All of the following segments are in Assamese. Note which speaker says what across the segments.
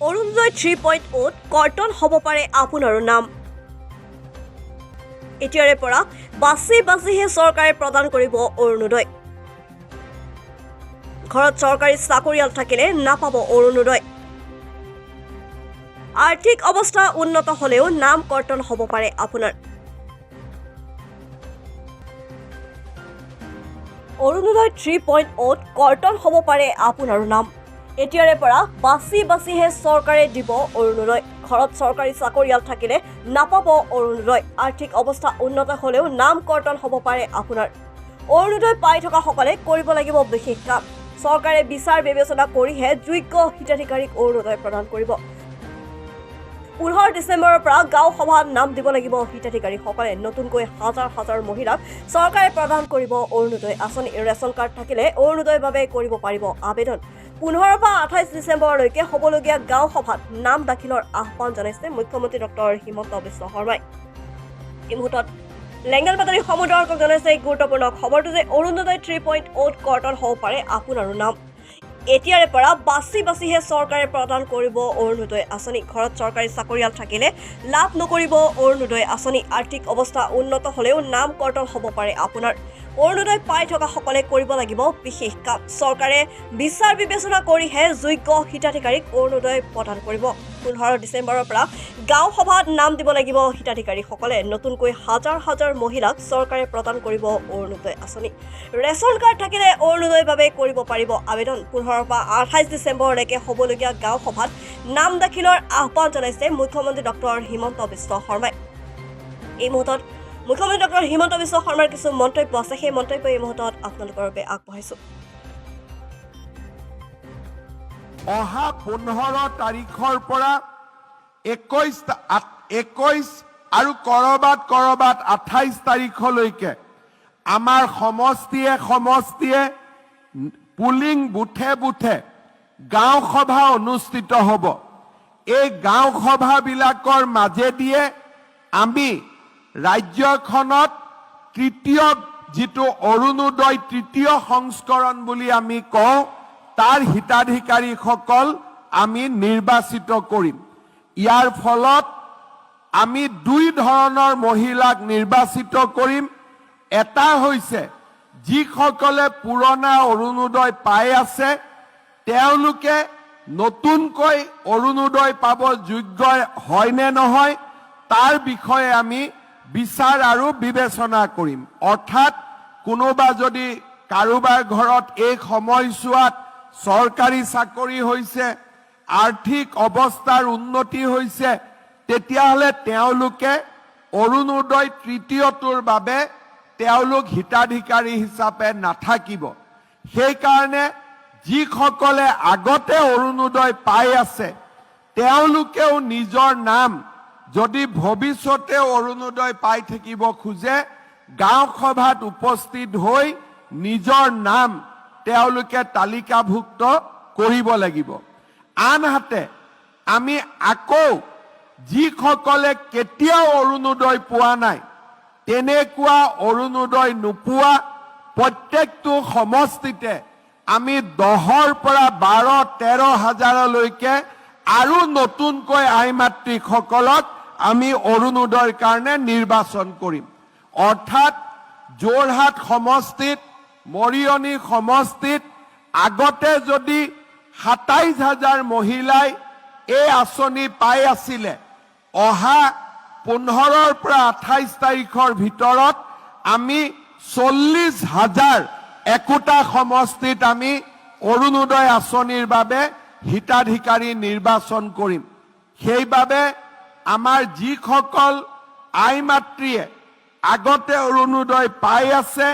Speaker 1: অৰুণোদয় 3.0 কৰ্তন হ'ব পাৰে আপোনাৰো নাম। এতিয়াৰে পৰা বাছি বাছিহে চৰকাৰে প্ৰদান কৰিব অৰুণোদয়। ঘৰত চৰকাৰী চাকৰিয়াল থাকিলে নাপাব অৰুণোদয়। আৰ্থিক অৱস্থা উন্নত হ'লেও নাম কৰ্তন হ'ব পাৰে আপোনাৰ। অৰুণোদয় 3.0 কৰ্তন হ'ব পাৰে আপোনাৰো নাম। এতিয়াৰে পৰা বাছি বাছিহে চৰকাৰে দিব অৰুণোদয়। ঘৰত চৰকাৰী চাকৰিয়াল থাকিলে নাপাব অৰুণোদয়। আৰ্থিক অৱস্থা উন্নত হ'লেও নাম কৰ্তন হ'ব পাৰে আপোনাৰ। অৰুণোদয় পাই থকাসকলে কৰিব লাগিব বিশেষ কাম। চৰকাৰে বিচাৰ বিবেচনা কৰিহে যোগ্য হিতাধিকাৰীক অৰুণোদয় প্ৰদান কৰিব। 15 ডিচেম্বৰৰ পৰা গাঁও সভাত নাম দিব লাগিব হিতাধিকাৰীসকলে। নতুনকৈ হাজাৰ হাজাৰ মহিলাক চৰকাৰে প্ৰদান কৰিব অৰুণোদয় আঁচনি। ৰেচন কাৰ্ড থাকিলে অৰুণোদয়ৰ বাবে কৰিব পাৰিব আবেদন। 15 পৰা 28 ডিচেম্বৰলৈকে হ'বলগীয়া গাঁও সভাত নাম দাখিলৰ আহ্বান জনাইছে মুখ্যমন্ত্ৰী ডক্টৰ হিমন্ত বিশ্ব শৰ্মাই। এই মুহূৰ্তত লেংগেল বাতৰি সমুদ্ৰৰ জনাইছে এই গুৰুত্বপূৰ্ণ খবৰটো যে অৰুণোদয় 3.0 কৰ্তন হ'ব পাৰে আপোনাৰো নাম। এতিয়াৰে পৰা বাছি বাছিহে চৰকাৰে প্ৰদান কৰিব অৰুণোদয় আঁচনি। ঘৰত চৰকাৰী চাকৰিয়াল থাকিলে লাভ নকৰিব অৰুণোদয় আঁচনি। আৰ্থিক অৱস্থা উন্নত হ'লেও নাম কৰ্তন হ'ব পাৰে আপোনাৰ। অৰুণোদয় পাই থকাসকলে কৰিব লাগিব বিশেষ কাম। চৰকাৰে বিচাৰ বিবেচনা কৰিহে যোগ্য হিতাধিকাৰীক অৰুণোদয় প্ৰদান কৰিব। 15 ডিচেম্বৰৰ পৰা গাঁও সভাত নাম দিব লাগিব হিতাধিকাৰীসকলে। নতুনকৈ হাজাৰ হাজাৰ মহিলাক চৰকাৰে প্ৰদান কৰিব অৰুণোদয় আঁচনি। ৰেচন কাৰ্ড থাকিলে অৰুণোদয়ৰ বাবে কৰিব পাৰিব আবেদন। 15 পৰা 28 ডিচেম্বৰলৈকে হ'বলগীয়া গাঁও সভাত নাম দাখিলৰ আহ্বান জনাইছে মুখ্যমন্ত্ৰী ডক্টৰ হিমন্ত বিশ্ব শৰ্মাই। এই মুহূৰ্তত মুখ্যমন্ত্ৰী ডক্টৰ হিমন্ত বিশ্ব শৰ্মাৰ কিছু মন্তব্য আছে, সেই মন্তব্য এই মুহূৰ্তত আপোনালোকৰ বাবে আগবঢ়াইছো।
Speaker 2: অহা 15 তাৰিখৰ পৰা 21 আৰু কৰবাত 28 তাৰিখলৈকে আমাৰ সমষ্টিয়ে পুলিং বুথে গাঁও সভা অনুষ্ঠিত হ'ব। এই গাঁও সভাবিলাকৰ মাজেদিয়ে আমি ৰাজ্যখনত তৃতীয় যিটো অৰুণোদয় তৃতীয় সংস্কৰণ বুলি আমি কওঁ তাৰ হিতাধিকাৰীসকল আমি নিৰ্বাচিত কৰিম। ইয়াৰ ফলত আমি দুই ধৰণৰ মহিলাক নিৰ্বাচিত কৰিম। এটা হৈছে যিসকলে পুৰণা অৰুণোদয় পাই আছে তেওঁলোকে নতুনকৈ অৰুণোদয় পাব যোগ্য হয় নে নহয় তাৰ বিষয়ে আমি বিচাৰ আৰু বিবেচনা কৰিম। অৰ্থাৎ কোনোবা যদি কাৰোবাৰ ঘৰত এই সময়ছোৱাত চৰকাৰী চাকৰি হৈছে, আৰ্থিক অৱস্থাৰ উন্নতি হৈছে, তেতিয়াহ'লে তেওঁলোকে অৰুণোদয় তৃতীয়টোৰ বাবে তেওঁলোক হিতাধিকাৰী হিচাপে নাথাকিব। সেইকাৰণে যিসকলে আগতে অৰুণোদয় পাই আছে তেওঁলোকেও নিজৰ নাম যদি ভৱিষ্যতে অৰুণোদয় পাই থাকিব খোজে গাঁও সভাত উপস্থিত হৈ নিজৰ নাম তেওঁলোকে তালিকাভুক্ত কৰিব লাগিব। আনহাতে আমি আকৌ যিসকলে কেতিয়াও অৰুণোদয় পোৱা নাই তেনেকুৱা অৰুণোদয় নোপোৱা প্ৰত্যেকটো সমষ্টিতে আমি 10ৰ পৰা 12-13 হাজাৰলৈকে আৰু নতুনকৈ আই মাতৃসকলক আমি অৰুণোদয়ৰ কাৰণে নিৰ্বাচন কৰিম। অৰ্থাৎ যোৰহাট সমষ্টিত, মৰিয়নি সমষ্টিত আগতে যদি 27,000 মহিলাই এই আঁচনি পাই আছিলে, অহা 15ৰ পৰা 28 তাৰিখৰ ভিতৰত আমি 40,000 একোটা সমষ্টিত আমি অৰুণোদয় আঁচনিৰ বাবে হিতাধিকাৰী নিৰ্বাচন কৰিম। সেইবাবে আমাৰ যিসকল আই মাতৃয়ে আগতে অৰুণোদয় পাই আছে,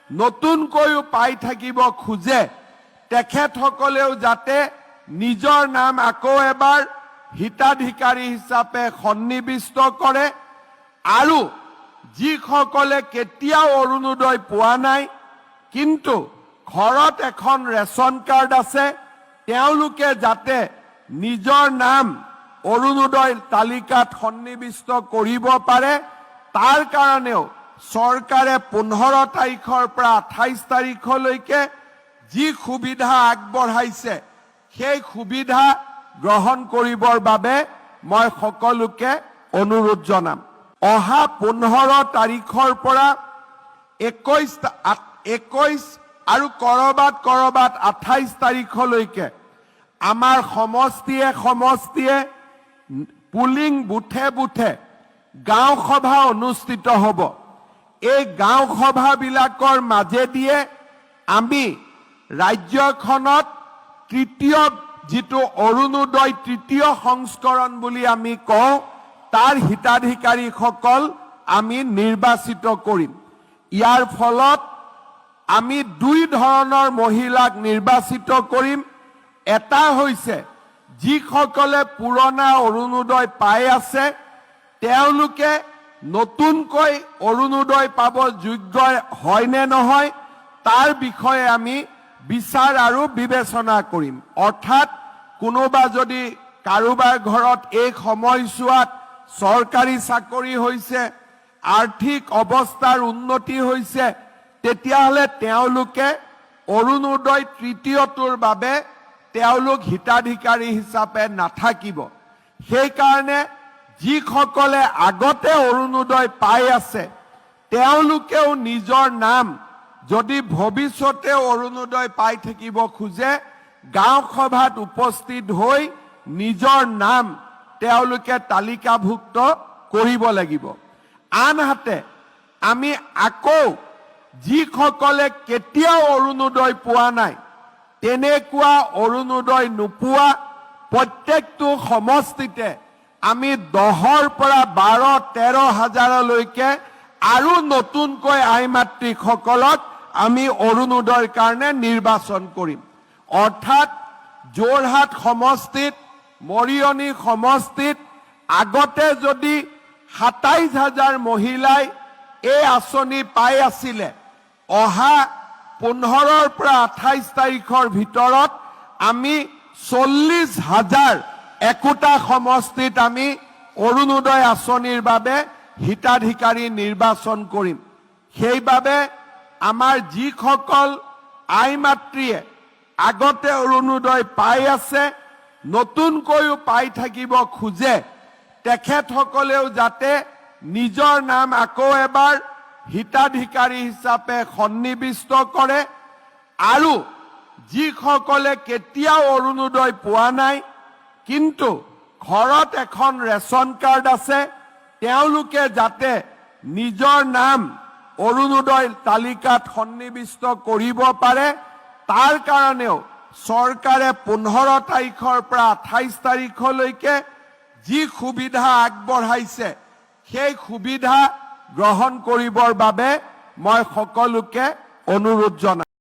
Speaker 2: নতুনকৈও পাই থাকিব খোজে, তেখেতসকলেও যাতে নিজৰ নাম আকৌ এবাৰ হিতাধিকাৰী হিচাপে সন্নিৱিষ্ট কৰে আৰু যিসকলে কেতিয়াও অৰুণোদয় পোৱা নাই কিন্তু ঘৰত এখন ৰেচন কাৰ্ড আছে তেওঁলোকে যাতে নিজৰ নাম অৰুণোদয় তালিকাত সন্নিৱিষ্ট কৰিব পাৰে তাৰ কাৰণেও চৰকাৰে 15 তাৰিখৰ পৰা 28 তাৰিখলৈকে যি সুবিধা আগবঢ়াইছে সেই সুবিধা গ্ৰহণ কৰিবৰ বাবে মই সকলোকে অনুৰোধ জনাম। অহা 15 তাৰিখৰ পৰা 21 আৰু কৰবাত 28 তাৰিখলৈকে আমাৰ সমষ্টিয়ে পুলিং বুথে গাঁও সভা অনুষ্ঠিত হ'ব। এই গাঁও সভাবিলাকৰ মাজেদিয়ে আমি ৰাজ্যখনত তৃতীয় যিটো অৰুণোদয় তৃতীয় সংস্কৰণ বুলি আমি কওঁ তাৰ হিতাধিকাৰীসকল আমি নিৰ্বাচিত কৰিম। ইয়াৰ ফলত আমি দুই ধৰণৰ মহিলাক নিৰ্বাচিত কৰিম। এটা হৈছে যিসকলে পুৰণা অৰুণোদয় পাই আছে তেওঁলোকে নতুনকৈ অৰুণোদয় পাব যোগ্য হয় নে নহয় তাৰ বিষয়ে আমি বিচাৰ আৰু বিবেচনা কৰিম। অৰ্থাৎ কোনোবা যদি কাৰোবাৰ ঘৰত এই সময়ছোৱাত চৰকাৰী চাকৰি হৈছে, আৰ্থিক অৱস্থাৰ উন্নতি হৈছে, তেতিয়াহ'লে তেওঁলোকে অৰুণোদয় তৃতীয়টোৰ বাবে তেওঁলোক হিতাধিকাৰী হিচাপে নাথাকিব। সেইকাৰণে যিসকলে আগতে অৰুণোদয় পাই আছে তেওঁলোকেও নিজৰ নাম যদি ভৱিষ্যতে অৰুণোদয় পাই থাকিব খোজে গাঁও সভাত উপস্থিত হৈ নিজৰ নাম তেওঁলোকে তালিকাভুক্ত কৰিব লাগিব। আনহাতে আমি আকৌ যিসকলে কেতিয়াও অৰুণোদয় পোৱা নাই তেনেকুৱা অৰুণোদয় নোপোৱা প্ৰত্যেকটো সমষ্টিতে আমি 10ৰ পৰা 12-13 হাজাৰলৈকে আৰু নতুনকৈ আই মাতৃসকলক আমি অৰুণোদয়ৰ কাৰণে নিৰ্বাচন কৰিম। অৰ্থাৎ যোৰহাট সমষ্টিত, মৰিয়নি সমষ্টিত আগতে যদি 27,000 মহিলাই এই আঁচনি পাই আছিলে, অহা 15ৰ পৰা 28 তাৰিখৰ ভিতৰত আমি 40,000 একোটা সমষ্টিত আমি অৰুণোদয় আঁচনিৰ বাবে হিতাধিকাৰী নিৰ্বাচন কৰিম। সেইবাবে আমাৰ যিসকল আই মাতৃয়ে আগতে অৰুণোদয় পাই আছে, নতুনকৈও পাই থাকিব খোজে, তেখেতসকলেও যাতে নিজৰ নাম আকৌ এবাৰ হিতাধিকাৰী হিচাপে সন্নিৱিষ্ট কৰে আৰু যিসকলে কেতিয়াও অৰুণোদয় পোৱা নাই কিন্তু ঘৰত এখন ৰেচন কাৰ্ড আছে তেওঁলোকে যাতে নিজৰ নাম অৰুণোদয় তালিকাত সন্নিৱিষ্ট কৰিব পাৰে তাৰ কাৰণেও চৰকাৰে 15 তাৰিখৰ পৰা 28 তাৰিখলৈকে যি সুবিধা আগবঢ়াইছে সেই সুবিধা গ্ৰহণ কৰিবৰ বাবে মই সকলোকে অনুৰোধ জনাম।